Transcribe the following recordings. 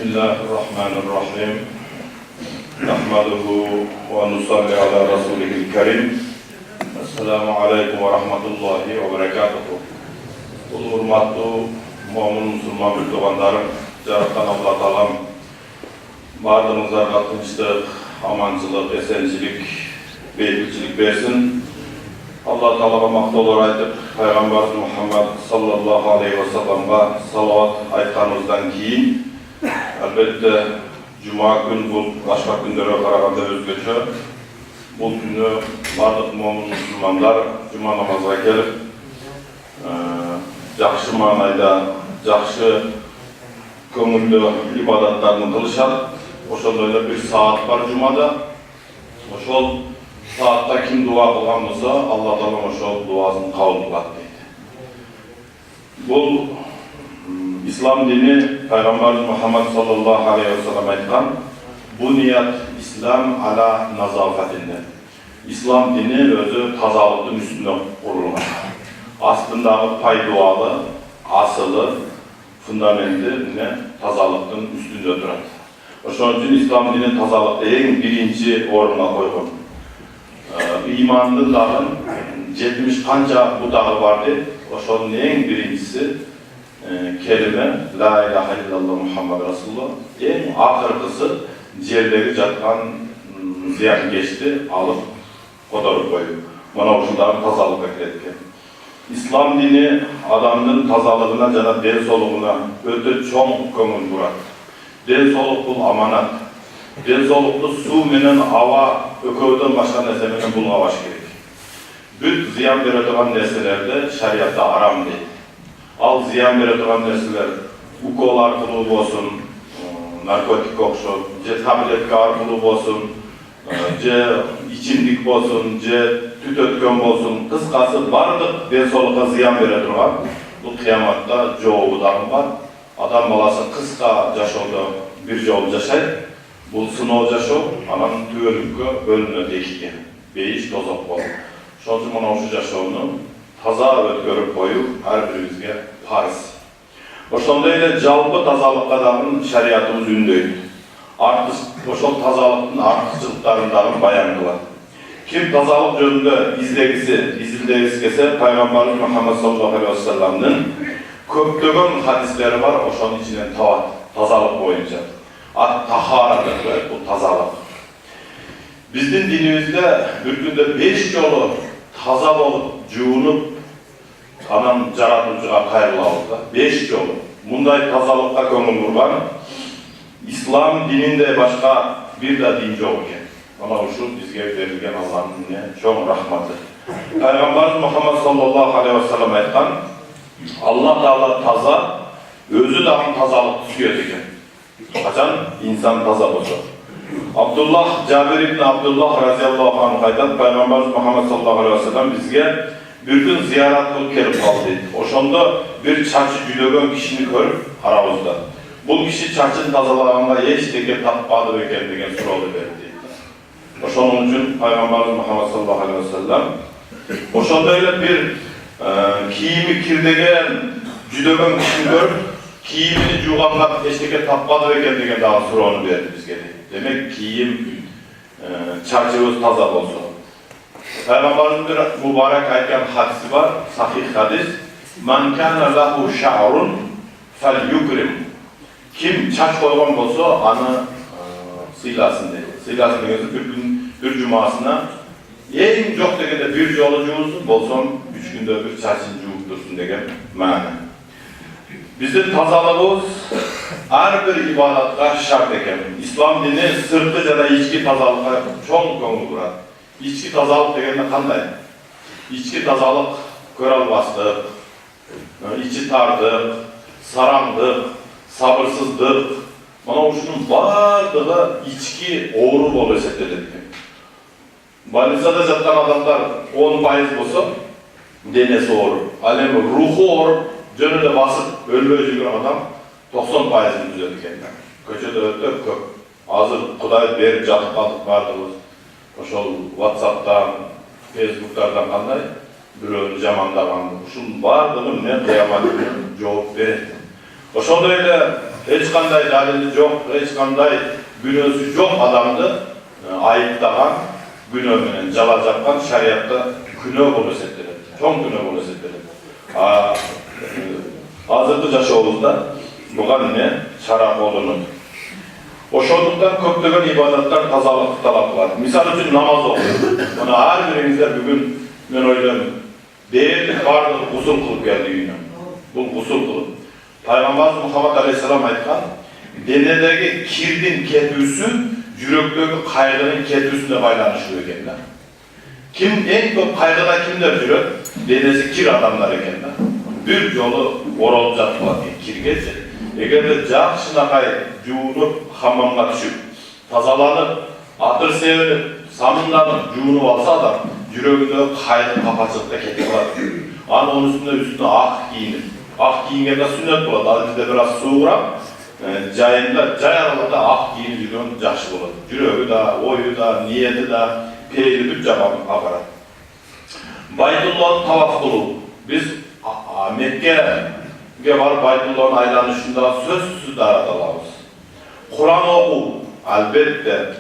Bismillahirrahmanirrahim. Nahmaduhu ve nusalli ala rasulihil kerim. Esselamu aleyküm ve rahmetullahi ve berekatuhu. Ulu hurmatlı mu'min musulman bir doğanlarım, Jaratan Allah Ta'alam bardığınızlarga tinçlik, amancılık, esençilik, beylikçilik versin. Allah Ta'ala'ga maqtolor aytıp, Peygamber Muhammed sallallahu aleyhi ve sellem'ga salavat aytkanımızdan keyin elbette Cuma gün bu başka günlere karaganda özgöçö. Bu günü bardık mu'min musulmanlar Cuma namazına gelip jakşı manayda, jakşı köngüllü ibadatlarını kılışat. Oşonda bir saat var Cuma'da. Oşol saatta kim dua kılganmasa Allah Ta'ala oşol duasını kabul kılat deydi. Bu İslam dini Peygamber Muhammed sallallahu aleyhi ve sellem aytkan bu niyet İslam ala nazafetinde. İslam dini özü tazalıktın üstünde kurulmuş. Aslında paydualı, asılı, fundamenti tazalıktın üstünde durar. Onun için İslam dini tazalıkta en birinci oruna koygun. İmanlı dağın 70 kanca bu dağı vardı. Onun en birincisi kelime La ilahe illallah Muhammed Resulullah. En akırkısı ciğerleri jatkan ziyan geçti, alıp kodarıp koyuyor. Bana uçundan tazalık ekletken. İslam dini adamın tazalığına jana den soluğuna öte çoğun köngül burat. Den soluk bul amanat. Den soluklu su menen hava ökövden başka nese menen bulgabaş gerek. Büt ziyan berediğen neselerde şariatta aram deydi. Al ziyan berediğen neseler ukol arkılığı olsun, narkotik okşu, je tabletka arkılığı olsun, je içimlik olsun, je tüt ötken olsun, kıskası bardık den solukka ziyan berediğen bu kıyamatta çoğu dağın var. Adam balası kıska jaşoğda bir jol jaşay, bu sınov jaşoğ, anam tüölükke bölünü dekike, beyiş tozak bol. Şoncu mana oşu jaşoğunu taza ötkörüp koyup her birimizge farz. Oşonda ile jalpı tazalıkka dağın şariatımız ündeydi. Oşol tazalıktın artışçılıklarından bayan kılar. Kim tazalık jönünde izildegisi kese Peygamberimiz Muhammed sallallahu aleyhi ve sellem'nin köptögön hadisleri var, oşonun içinden tazalık boyunca. Taharat bu tazalık. Bizden dinimizde bir günde 5 yolu taza olup, juunup, anam jaratıcıga kayırılabıda. 5 yolu. Bunday tazalıkta köngül burgan, İslam dininde başka bir de din yok eken. Ana şu bizge verilgen Allah'ın çok rahmatı. Peygamberimiz Muhammed sallallahu aleyhi ve sellem aytkan, Allah Teala taza, özü dağın tazalık tutuyor eken. Kaçan insan taza bolsa. Cabir ibn Abdullah raziyallahu anh aytan Peygamberimiz Muhammed sallallahu aleyhi ve sellem bizge bir gün ziyaret kılıp kelip kaldı deydi. Oşonda bir çarşı jüdögön kişini görüp aramızda. Bu kişi çarşını tazalaganda hiç teke tapmadı eken degen suralı verdi. Oşonun için Peygamberimiz Muhammed sallallahu aleyhi ve sellem oşonda öyle bir kiyimi kirdegen jüdögön kişini görüp kiyimini juğanlap hiç teke tapmadı eken degen daha suralı verdi bizge. Demek kiyim çarşımız taza olsun. Peygamberimiz bir mübarek aytgan hadisi var, sahih hadis. Man kana lahu şa'run felyukrim. Kim çaş koygan bolsa anı sıylasın dedi. Sıylasın degesi bir cumasına en çok degende bir jolu juğulsun bolsam 3 günde bir çaşın juğup dursun degen ma'na. Bizim tazalığımız her bir ibadatga şart eken. İslam dini sırtı jana içki tazalıkka çoğun köngül burat. İçki tazalık degende kanday? İçki tazalık köralbaslık, içi tardık, sarandık, sabırsızlık. Bana uşunun bardığı içki oğru bol esetledik. Balisada jatkan adamlar 10% bolsa denesi oğru. Alemi ruhu oğru, jönüne basıp ölmeye jürgen adam 90%'ını düzeldik eken. Köçede ötüp köp. Hazır Kuday berip jatıp kaldık bardığımız. Oşol WhatsApp'tan, Facebook'lardan kanday büröğünü jamandagan. Şun bardığını ne kıyamatını jogop beredi. Oşonda öyle hiç kanday dalili yok, hiç kanday günahı yok adamdı ayıptagan, günahının cala japkan şariatta günah bolu settiler. Çok günah bolu settiler. Hazırda yaşoğuzda bugan ne? Şarap olunur. Oşolduktan köptögen ibadatlar tazalık talap var. Misal için namaz okuyor. Ona her birinizler bugün ben oylarım. Değerlik vardır, usul kılıp geldi yine. Bu usul kılıp. Peygamber Muhammed Aleyhisselam aytkan, denedeki kirdin ketüsü, yürekteki kaygının ketüsüne baylanışıyor ekenler. Kim en çok kaygıda kimler yürek? Denesi kir adamlar ekenler. Bir yolu oralып жатып kirgece. Eğer de жақшынақай жуынып, хамамға түсіп, тазаланып, атыр сеуініп, самынданып, жуынып алса adam, жүрегінде қайғы қапасыздыққа кетіп қалады. Оның üstüne ақ kiyinip, ақ kiyingенде сүннет болады. Ал бізде biraz суығырақ, жайында, жай аралықта ақ kiyinip жүрген жақсы болады. Жүрегі да, ойы да, ниеті да, пейілі бүт жағын апарады. Байтуллah'ın tavaf kılу. Biz Mekke'ye varıp Baytullah'ın aylanışında sözsüz darat alamız. Kur'an oku, elbette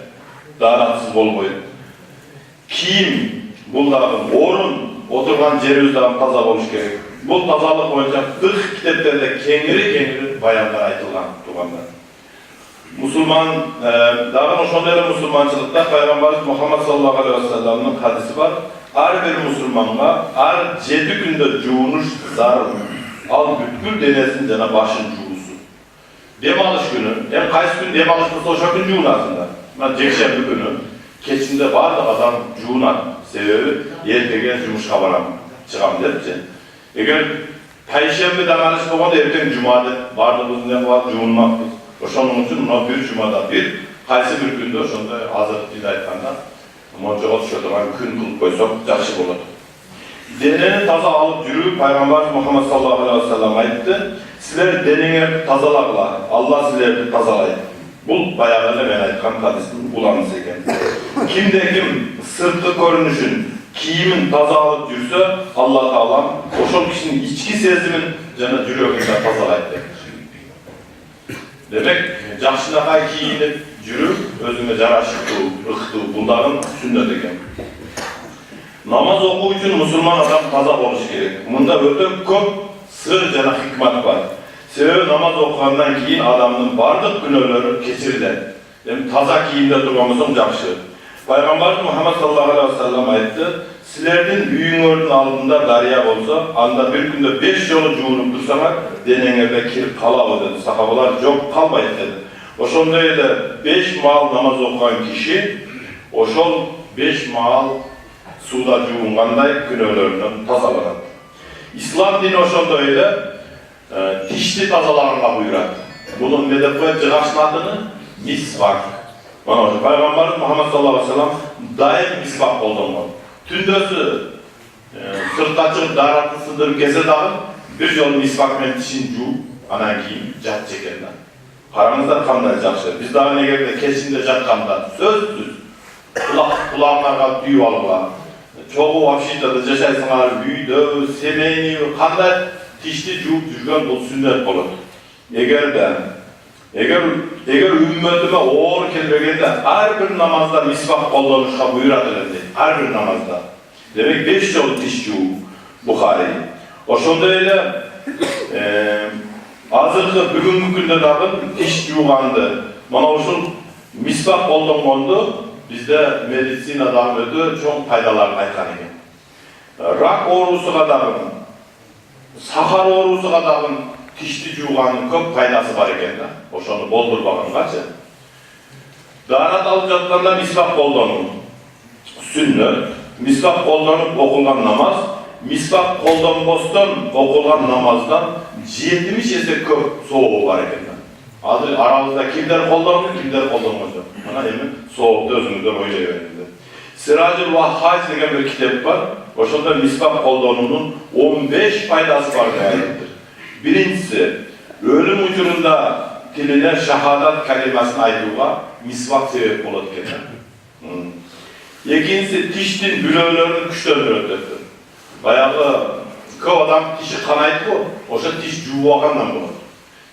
daratsız olmayın. Kim bunların orun, oturgan Jeruzalem taza oluş gerek. Bu tazalık boyunca fıkh kitaplarında kengiri bayanlar aytılgan tuğanlar. Müslüman, dağın oşondayla Müslümançılıkta Peygamberimiz Muhammed sallallahu aleyhi ve sellem'in hadisi var. Her bir Müslüman'a her 7 günde juğunuş zarır. Al bütkül denesin cana başın juğusu. Dem alış günü, hem kaç gün dem alışması o gün juğun aslında. Ben cekşemli günü, keçinde vardı adam juğunan sebebi ertegen jumuşka varam, çıkam derece. Eğer Perşembe dem alış boğanda erken cumada vardığımız ne var juğunmaktır. Oşonun için ona bir cumada bir, kaysi bir günde oşonda hazırlık dil aytkanlar. Moncağa düşüyorlar, gün kılıp koysak жақсы болады. Deneni taza alıp yürüyüp Peygamber Muhammed sallallahu aleyhi ve sellem ayıttı. Sizler deneni tazalaklar, Allah sizleri tazalaydı. Bu bayağıda ben aytkan hadisini bulamız eken. Kimde kim sırtı görünüşün, kiyimin taza alıp yürüse Allah Teala o kişinin içki sezimin canı yüreğinden tazalaydı. Demek жақшынақай kiyinip yürüp özüme jaraşıktı, ıhtı, bunların sünnet eken. Namaz oku için Müslüman adam taza oluş gerek. Bunda öte köp sır jana hikmat var. Sebebi namaz okugandan keyin adamın bardıq günahları keçiriler. Yani taza kiyimde durmamızın жақшы. Peygamber Muhammed sallallahu aleyhi ve sellem ayıttı. Sizlerden üyüngörün altında darya olsa, anda bir günde 5 yolu juğunup dursalar, denengerde kirip kalalı dedi. Sahabalar çok kalmayın dedi. Oşonda öyle 5 mal namaz okuyan kişi, oşol 5 mal suda juğunganday günahlarından tazalanır. İslam dini oşonda öyle dişli tazalarına buyurar. Bunun ne de koyup cıgaşın adını? Misvak. Peygamber Muhammed sallallahu aleyhi ve sellem daim misvak olduğunu. Tündösü sırtqa çıkıp daratını sındırıp kese dağın bir yol misvakmen dişin juğup anan keyin jat çekenler. Karamızdan kanday жақшы. Biz daha negerde keşinde jatkanda sözsüz kulağımlarga tüyüp alıplar. Çoğu vapşitada yaşaysınlar, büyüdü, semeyni, kanday tişli juğup жүрgen bu sünnet olur. Eğer ümmetime oğur kelbegende her bir namazda misvak kollanışka buyuradılırdı. Her bir namazda. Demek 5 yol tiş juğup Bukhari. Oşonda öyle hazırkı bugünkü günde dağın tiş juğandı. Bana oşun misvak kollanmandı. Bizde medisinada ödü çok faydalar aytkan eken. Rak oğrusuga dağın, sahar oğrusuga dağın tişli juğanın köp faydası var eken de. Oşonu boldur bakın kaçı. Darat alıp jatkanda misvak kollanın. Sünnet, misvak kollanıp okulgan namaz, misvak kollanbostan okulgan namazdan 70 есе köp soğuğu var eken de. Adı aramızda kimler kollanır, kimler kollanmaz. Bana emin soğukta özümüzde böyle yöneldi. Siracül Vahhaj degen bir kitap var. Oşonda misvak kollanının 15 faydası var değerlidir. Birincisi, ölüm ucurunda tiline şahadat kelimesini aytığa misvak sebep olur eken. İkincisi, tiştin bülöğlerini güçlendirir. Bayağı köp adam tişi kanaydı bu. Oşa tiş juğuğandan bulur.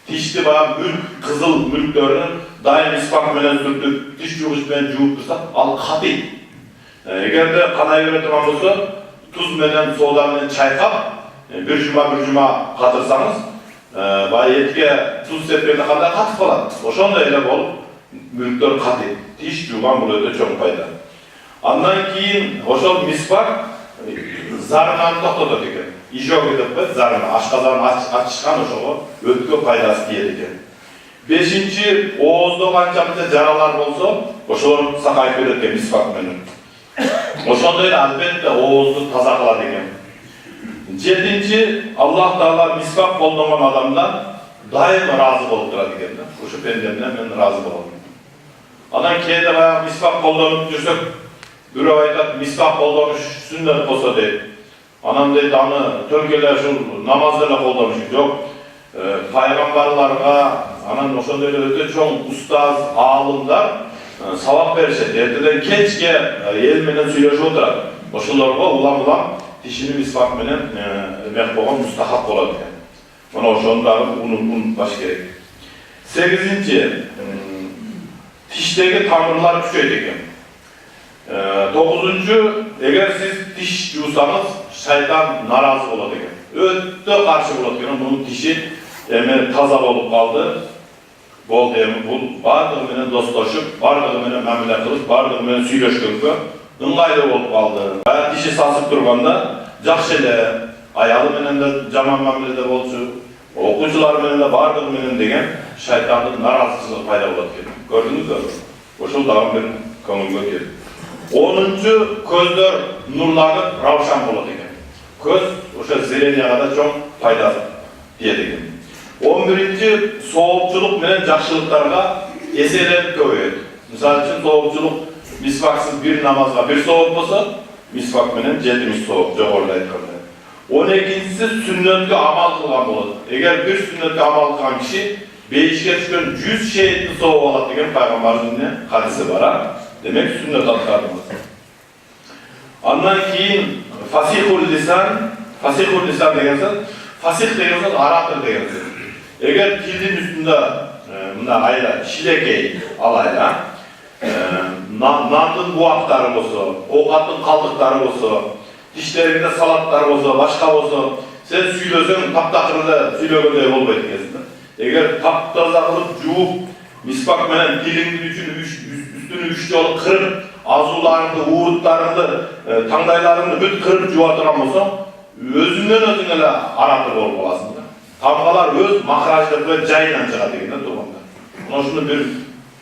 tişli bayağı mülk, kızıl mülklerini daim misvak menen sürtüp, tiş yuğuş menen juup dursa, al katı. Eğer de kanayı öğretim olsa, tuz menen soğudan menen çaykap, bir cuma katırsanız, bayağı etke tuz seplerine kadar katı falan. Oşonda ele bol, mülkler katı. Tiş yuğan buluyordu çok fayda. Ondan keyin oşol misvak zarından toxtadı ekan. İjok edip zarını, aşkazanı açışkan oşoğu ötkü faydası diyedi ekan. Beşinci, oğuzda kançamızda jaralar bolsa, oşoğu sakayıp verir ekan misvak menen. Oşonda albatta oğuzdu taza kıladı ekan. Yedinci, Allah Teala misvak koldanan adamdan daim razı bolup turadi ekan. Oşu pendemden men razı bolam. Anan keyde bayağı misvak koldanıp jursek, bir ayet misvak koldamış sünnet olsa deyip, anam deydi anı tölgeler şu namazlarla koldamış. Yok, paygambarlarga, anan oşan deydi öte çoğun ustaz, alımlar savap verirse, erteden keçke el menen söyleşi oturar. Oşularga ulam dişini misvak menen mehboğan mustahap oladı. Ona oşanların unutun baş gerek. Sekizinci, dişteki tamırlar küçüğeydi ekan. Dokuzuncu, eğer siz diş yuğsanız şeytan narazı oladı ekan. Ötte karşı oladı ekan. Bunun dişi taza olup kaldı. Bol deyemi bul, bardığı menen dostlaşıp, bardığı menen memle kılıp, bardığı menen süyleşkönke, ыңғайлы olup kaldı. Dişi sasıp durganda, jakşele, ayalı menen de jaman memlede bolçu, okuyucular menen de bardığı menen degen şeytanın narazısılığı payda oladı ekan. Gördünüz mü? Oşul dağın bir köngülgө keldi. 10-cu közler nurlanıp ravşan boladı ekan. Köz oşa zereniyaga da çok faydası diyedi ekan. 11-ci soğukçuluk menen jakşılıklarga eselenip köpeyedi. Misal üçün soğukçuluk misvaksız bir namazga bir soğuk bolsa, misvak menen 70 soğuk jogorуда aytkanda. 12-si sünnetke amal kılgan boladı. Eğer bir sünnetke amal kılgan kişi beyişke düşkön 100 şehitli soğuk oladı degen Peygamberimizin hadisi var. Demek sünnet atkarımız. Ondan keyin fasihul lisan degense, fasih degense Arap'tır degense. Eğer tilin üstünde bunda ayla şilekey alayla, nandın buaktarı olsa, ovqatın kaldıkları olsa, dişlerinde salatları olsa, başka olsa, sen süylösen taptakırda süylögöndey olmaydı kesin. Eğer taptaza kılıp juup, misvak menen dilingin üstünü üç yolu kırıp, azularını, uğutlarını, tangdaylarını büt kırıp juvatıran olsa, özünden özüne Arap'tır olup olasın. Tamgalar öz mahrajlık ve cayla çığa degenden durganda. Buna şunu bir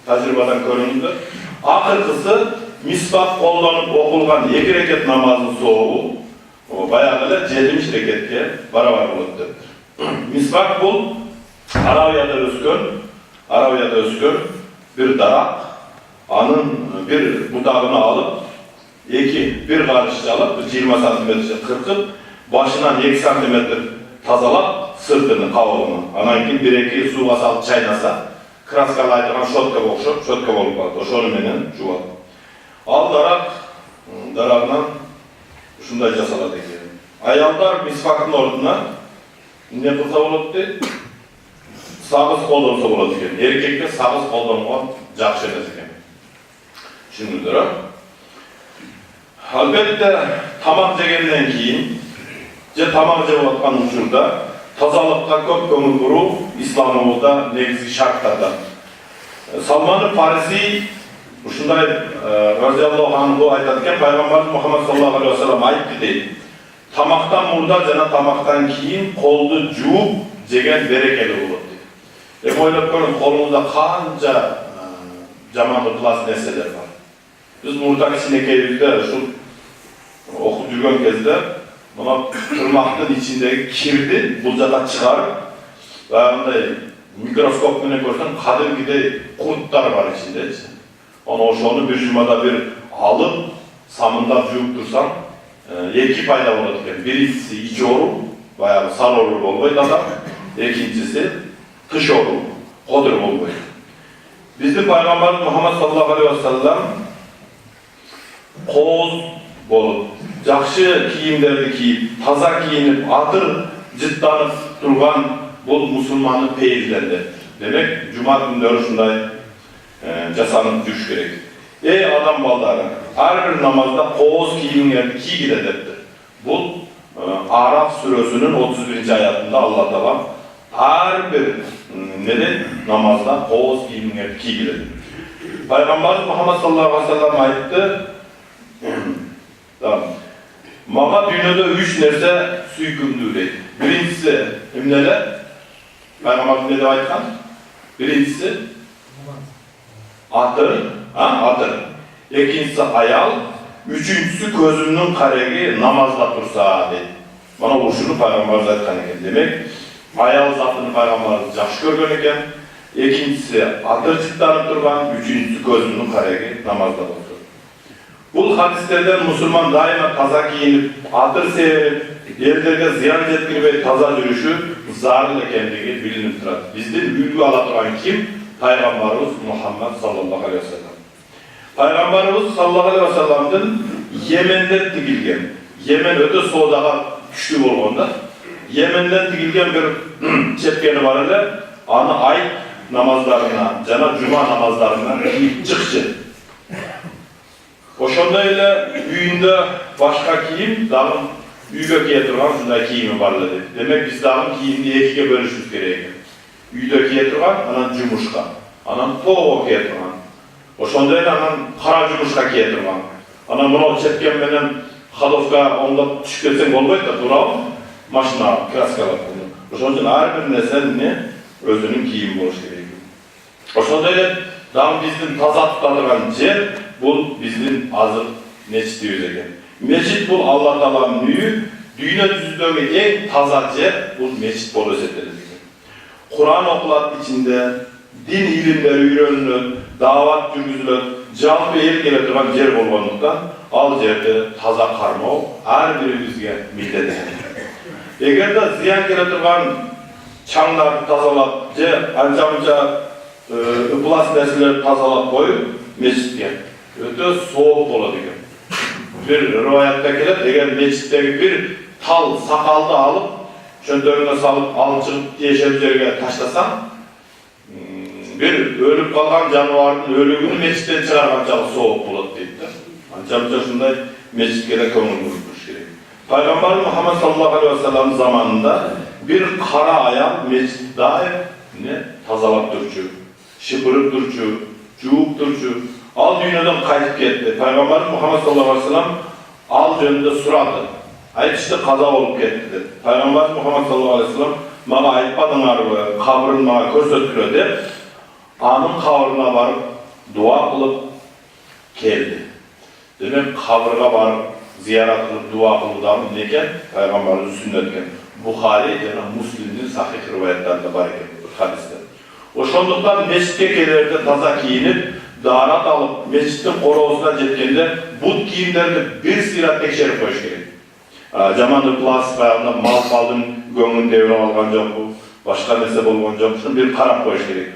tecrübeden körünüzdür. Akırkısı misvak kollanıp okulgan 2 reket namazın soğuğu, o bayağı 70 reketke barabar bulup. Misvak bul, Araviyada özkön bir darak, anın bir budağını alıp, bir karışçı alıp, 20 santimetre kırkıp, başından 2 santimetre tazalap, sırtını, kavulunu. Anankin 1-2 suğa salıp çaynasa, kraskalaydıran şotka okşup, şotka olup kaldı. O şonu menen juvat. Al darağından şunday jasaladı ekan. Ayallar misvakın orduna ne kılsa bolupdy? Sağız koldansa bolot ekan. Erkekte sağız koldangan jakşı emas ekan. Düşündürdür. Albatta tamak jegenden keyin, tamak jep atkan учурда tazalıkka köp kömür kuru İslamımızda negizgi şartlardan. Salman-ı Farisi uşunday radıyallahu anhu aytadiken Peygamberimiz Muhammed sallallahu aleyhi ve sellem aytdı deydi. Tamaktan murda jana tamaktan keyin koldu juup jegen berekeli bolot deydi. Oylap görün kolumuzda kanca jaman kılas nesseler var. Biz murda kişinekeyibizde şu okup жүрген kezde buna tırmaktın içindeki kirdi bulcada çıkarıp ve mikroskop mene görsen kadimgide kurtlar var içinde. Onu bir cumada bir alıp samında juup dursan 2 payda oladı ekan. Birincisi iç orum, bayağı sar olur olmaydı adam. İkincisi kış orum, kodur olmaydı. Bizim Peygamberimiz Muhammed sallallahu aleyhi ve sellem koz bolup, jakşı kiyimlerdi kiyip, taza kiyinip, atır cıtlanıp durgan bu Müslümanın peyizlerinde. Demek Cuma günleri şunday jasanıp düş gerek. Ey adam baldarı, her bir namazda qoğuz kiyimler ki edeptir. Bu Araf suresinin 31. ayetinde Allah Teala her bir namazda qoğuz kiyimler ki edeptir. Peygamber Muhammed sallallahu aleyhi ve sellem ayıttı. Tamam. Mağa dünyada 3 nerse suykümdür deydi. Birincisi neler? Peygamber ne de aytkan? Birincisi atır, atır. İkincisi ayal, üçüncüsü gözünün karegi namazda tursa deydi. Bana vuruşunu Peygamber aytkan eken. Demek ayal zatını Peygamber yaxşı görgön eken. İkincisi atır çıktanıp turgan, üçüncüsü gözünün karegi namazda tursa. Bu hadislerden Müslüman daima taza giyinip, atır severip, yerlerine ziyan etkili taza yürüyüşü zarlı kendini bilinip durar. Bizden ülgü alaturan kim? Peygamberimiz Muhammed sallallahu aleyhi ve sellem. Peygamberimiz sallallahu aleyhi ve sellem'den Yemen'den tigilgen, Yemen öte soğudağa güçlü olganda, Yemen'den tigilgen bir çepkeni var ile, anı ay namazlarına, cana cuma namazlarına çıkçı. Oşondayla büyüğünde başka kiyim, dağın büyüge kiyeturgan şunday kiyimi varladı. Demek biz dağın kiyimini ekiye bölüşümüz gerekiyor. Büyüde kiyeturgan, anan cumuşka, anan toğu kiyeturgan. Oşondayla anan kara cumuşka kiyeturgan. Anan bunu çetken benen Xadovka onda düşketsen olmaydı da durağım, maşına kraskalar bunu. Oşondayla her bir neselini özünün kiyimi buluş gerekiyor. Oşondayla dağın bizden taza tutadırgan yer, bu bizden azır meçit diyoruz eken. Meçit bu Allah Teala'nın büyüğü, dünya yüzündeki en taza yer bu meçit bol özetleri. Kur'an okulat içinde din ilimleri öğrenilir, davat yürgüzülür, canlı ve el gele duran yer bolğanlıktan al yerde taza karmağı her birimizge millet. Eğer de ziyan gele duran çanlar tazalap, anca ıpılas nesiller tazalap koyup meçitken öte soğuk boladı. Bir rivayatta gelir, eğer meçitteki bir tal sakaldı alıp çöndörüne salıp alıp çıkıp yeşil yerine taşlasan bir ölüp kalgan canavarın ölümünü meçitten çıkargan çağı soğuk boladı deyip de. Ancak şunday meçitkede köngül bulmuş gerek. Peygamber Muhammed sallallahu aleyhi ve sellem zamanında bir kara ayal meçit dair tazalap durçu, şıpırıp durçu, cuğup durçu, al dünyadan kayıp gitti. Peygamber Muhammed sallallahu aleyhi ve sellem al yönünde suradı. Ayıp işte kaza olup gitti. Peygamber Muhammed sallallahu aleyhi ve sellem bana ayıpmadınlar mı, kabrını bana körsettiler de anın kabrına varıp dua kılıp geldi. Demek kabrına varıp ziyaret kılıp dua kılıp neken? Peygamber'in sünnetken. Bukhari yani Müslim'in sahih rivayetlerinde var eken hadisler. O şonduktan meçitte gelirde taza giyinip darat alıp meçittin korozuna jetkende but kiyimlerini bir sirat tekşerip koyuş gerek. Jamanı plas bayağında mal kaldın göngün devre algan yok bu, başka nese bolgan yok, şunu bir karap koyuş gerek.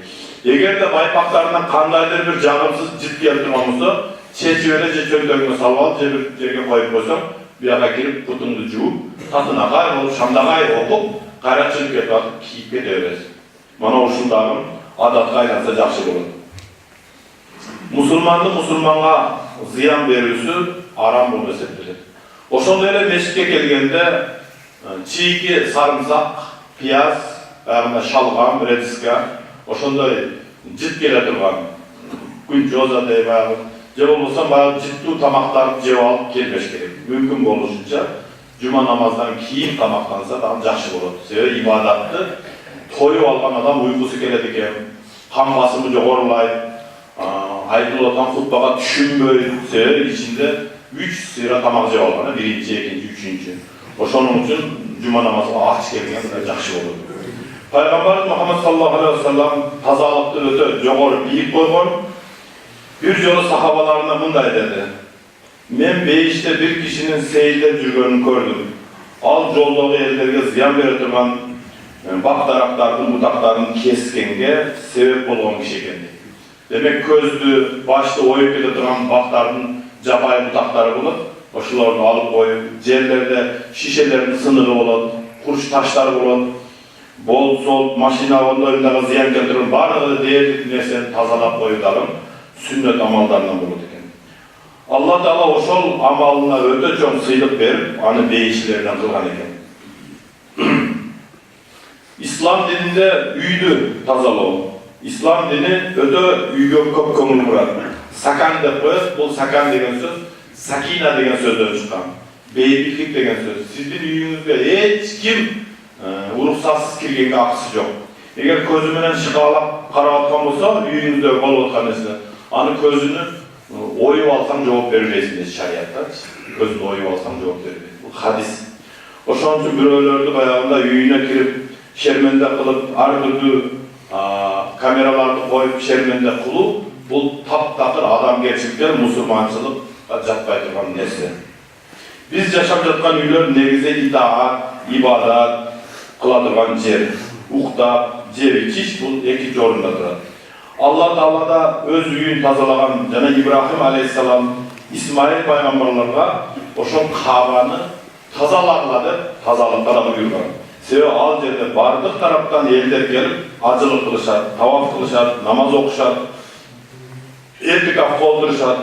Eğer de baypaklarından kandaydır bir canımsız ciddi yaptırmamızda çeçivere çöldöğünü salvalıp yerine koyup koysam bir yana girip kutundu cuğup, tatına gayr olup, şamda gayr okup, gayratçılık et atıp kiyip gidebiliriz. Bana oşundağım adat kaynansa жақсы olur. Musulmanға ziyan berүүsü aram bolup eseptilir. Oşonda ele meçitke kelgende çiğki, sarımsak, piyaz, şalgam, rediska, oşonda jit kele turgan gün joza deyip je bolbosa bayağı jittu tamaklarını jеп alıp kelmеш керек. Mümkün boluşunca cuma namazdan keyin tamaklansa daha жақсы bolot. Sebebi ibadatты toyup algan adam uykusu keledi eken, kan basımı jogorulay, aytılıp hutbaga düşünböy, sebebi içinde 3 sıra tamak jеп algan, birinci, ikinci, üçüncü. Oşonun için cuma namazına aç kelgen жақсы bolot. Peygamber Muhammed sallallahu aleyhi ve sellem tazalıkты öte jogor biyik koygon. Bir jolu sahabalarına mınday dedi. Men beyişte bir kişinin seyirde жүрgөнүn gördüm. Al joldogı ellerge ziyan bere turgan baktaraklarının butaklarını keskenge sebep bolgan kişi ekendi. Demek közdü, başta oyup kete turgan baktarının japay butakları bulup, oşularını alıp koyup, yerlerde şişelerin sınırı bulup, kuruş taşlar bulup, bol sol maşina onlarına ziyan keltiren barı değerli nerseni tazalap koyulalım. Sünnet amallarından bulur eken. Allah Teala oşol amalına öte çok sıylık verip anı değişlerden kılgan eken. İslam dininde üydü tazalığı. İslam dini öte üyge köp kömül murat. Sakan dep koyup, bu sakan degen söz, sakina degen sözden çıkan. Beyliklik degen söz. Sizin üyünüzde hiç kim ruhsatsız kirgenge akısı yok. Eğer közümünden şıkalap karavatkan olsa, üyünüzde bol otkan esine. Anı közünü oyup alsam cevap verilmeyesiniz şariatta. Közünü oyup alsam cevap verilmeyesiniz. Bu hadis. O şan için bürölördü bayağında üyüne kirip, şermende kılıp, argıdı, kameralarda koyup şermende kılıp, bu taptakır adam gerçekten musulmançılık jappay turgan nerse. Biz yaşap жатқан üylör negize itaat, ibadat kıla turgan jer, ukta, jebi kiş bu iki jorunda turadi. Allah Teala öz üyün tazalagan jana İbrahim aleyhisselam, İsmail paygambarlarga oşo Kaba'nı tazalakladı, tazalıklara buyurgan. Sebebi al jerde bardık taraftan elder gelip acılık kılışar, tavaf kılışar, namaz okuşar, etikaf kolduruşar.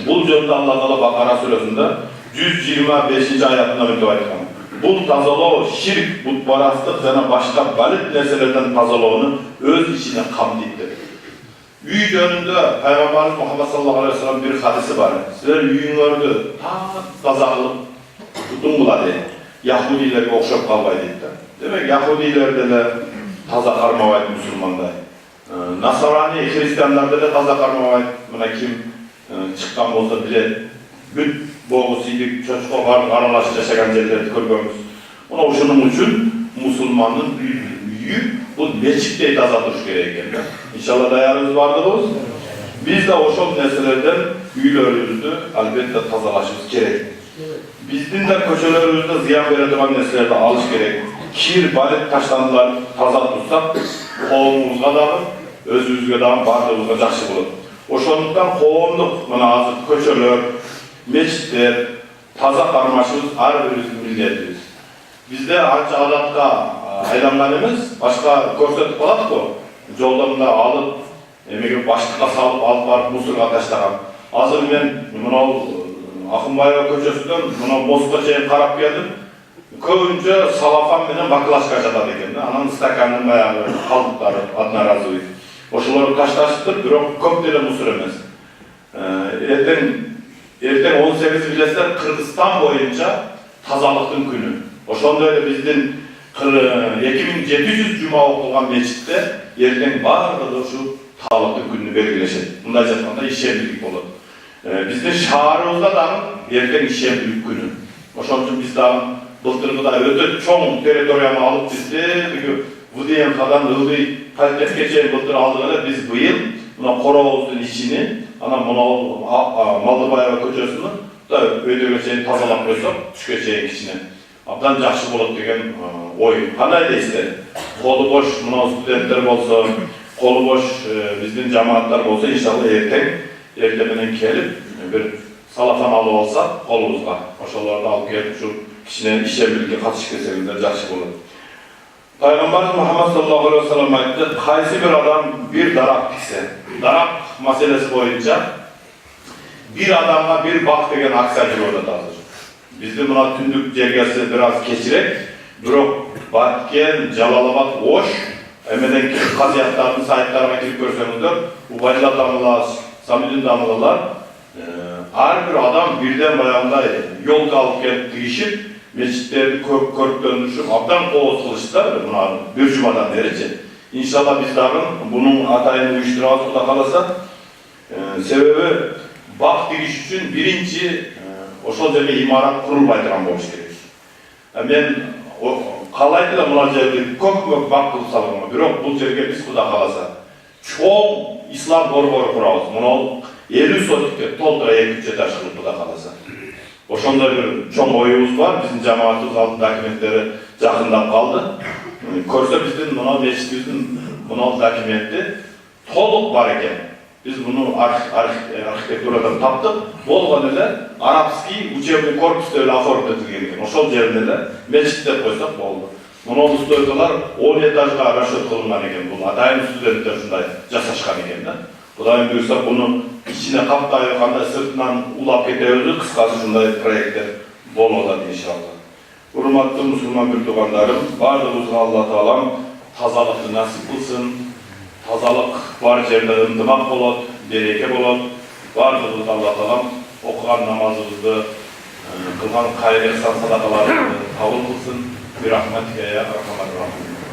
Bu jönde Allah Teala Bakara suresinde 125. ayatında ötüp aytkan. Bu tazaloo şirk, butparastlık jana başka balit nerselerden tazaloonu öz içine kamdiydi. Üy jönünde Peygamberimiz Muhammed sallallahu aleyhi ve sellem bir hadisi var. Sizler üyüңөрдү taza kılıp tutun kula deydi. Yahudilerge okşap kalbay deydi. Demek Yahudiler'de de taza karmavaydı Müslümanday. Nasarani, Hristiyanlarda da taza karmavaydı. Buna kim çıkkan olsa bile büt boğusuydu, çocukla var, aralaşıp yaşayan yerlerde görgümüz. Ona oşunun için Müslümanın büyüğü bu meçikteyi taza duruş gerekiyor. İnşallah dayarımız vardığımız. Biz de oşol nesnelerden üylörümüzü elbette tazalaşımız gerek. Bizden de köşelerimizde ziyan verediğim nesnelerde alış gerek. Kir, balet taşlandılar taza tutsak, kovumuzga da, özümüzge da, bardığımızga жақсы bulur. Oşonluktan kovumluk, buna hazır köşeler, meçitler, taza karmaşımız, her birimizin milletimiz. Bizde hacı adatka aylanlarımız, başka görsetip alat bu. Yollarında alıp, başlıkla salıp alıp varıp musurga taşlagan. Hazır ben, Akınbayra köşesinden buna Moskva şeyin karap geldim. Köpünce salafan menen bakılaşka жатат eкен. Ananın stakanının bayağı kaldıkları adına razıydı. Oşuları taşlaştır, bürok köp dele musur emez. Erten 18 bilesler Kırgızstan boyunca tazalıktın günü. Oşonda öyle bizden 2700 cuma okulan meçitte erten barda da şu tazalıktın gününü belgileşir. Bunda жатқанда işemlilik olur. Bizde şaharımızda da erken işemlilik günü. Oşon için biz de былтыргыда öte çoğun territoriyamı alıp bizde bu diyen kadar ılgı kalitet geçen былтыр aldığında biz bu yıl buna Korovuz'un içini ana Maldıbayeva köşesini da ödüğü şeyini tazalap koysak düşkeceğin içine. Abdan жақсы болады деген ой. Qanday deysizler? Kolu boş studentler bolsa, kolu boş bizden cemaatler bolsa inşallah ertemenen kelip bir salafan alıp olsa kolumuzga. Oşalarda alıp gelip şu kişinin işemlilikке katışıp keseginde жақсы болады. Peygamberimiz Muhammed sallallahu aleyhi ve sellem aytdı, qaysi bir adam bir darak dikse, darak meselesi boyunca bir adamla bir bak degen aksiyacı orada hazır. Bizde buna tündük cergesi biraz keçirek, bürok Batken, Jalalabad, Oş, emeden kirip kaziyatlarının saytlarına kirip görsenizler, Ubayla damılar, Samidin damılar, her bir adam birden bayağında yol kalıp gelip girişip, meçitleri körüp döndürüşüp, abdan koğuz kılıçlar buna bir cumadan derece. İnşallah bizlerin bunun atayını uyuşturağız o da kalırsa, sebebi bak giriş için birinci oşol жерге imarat kurulmay turgan болуш керек. Men kalaydı da buna жерде көп bak kılıp salgım. Bирок бұл жерге biz Kuda kalasa çoğun İslam boru kurabız. Bunu 50 sotikte toldura 2-3 etaş kılıp Kuda kalasa. Oşonda bir çoğun oyumuz var. Bizim cemaatimiz altın dokumentleri жақындап kaldı. Körse bizden buna meçitimizin buna dokumenti toluk var eken. Biz bunu arxitekturadan taptık. Bolğan ele Arapski учебный korpus öyle aformat etilgen eken. Oşol жерinde de meçitler koysak oldu. Muna stойкалар 10 этажга расчет кылынган экен. Бул атайын студенттер ушундай жасашкан экен да. Кудайым буйрса буну ичине каптайып кандай сыртынан улап кетебиз, кыскасы ушундай проекттер болуп атат иншалла. Урматтуу мусулман бир туугандарым, бардыгыбызга Алла Таалам тазалыкты насип кылсын. Тазалык бар жерде ынтымак болот, береке болот. Бардыгыбызга Алла Таалам окуган намазыбызды, кылган кайыр-ыхсан садакаларыбызды кабыл кылсын. Bi rahmetike ya Erhamer Rahim.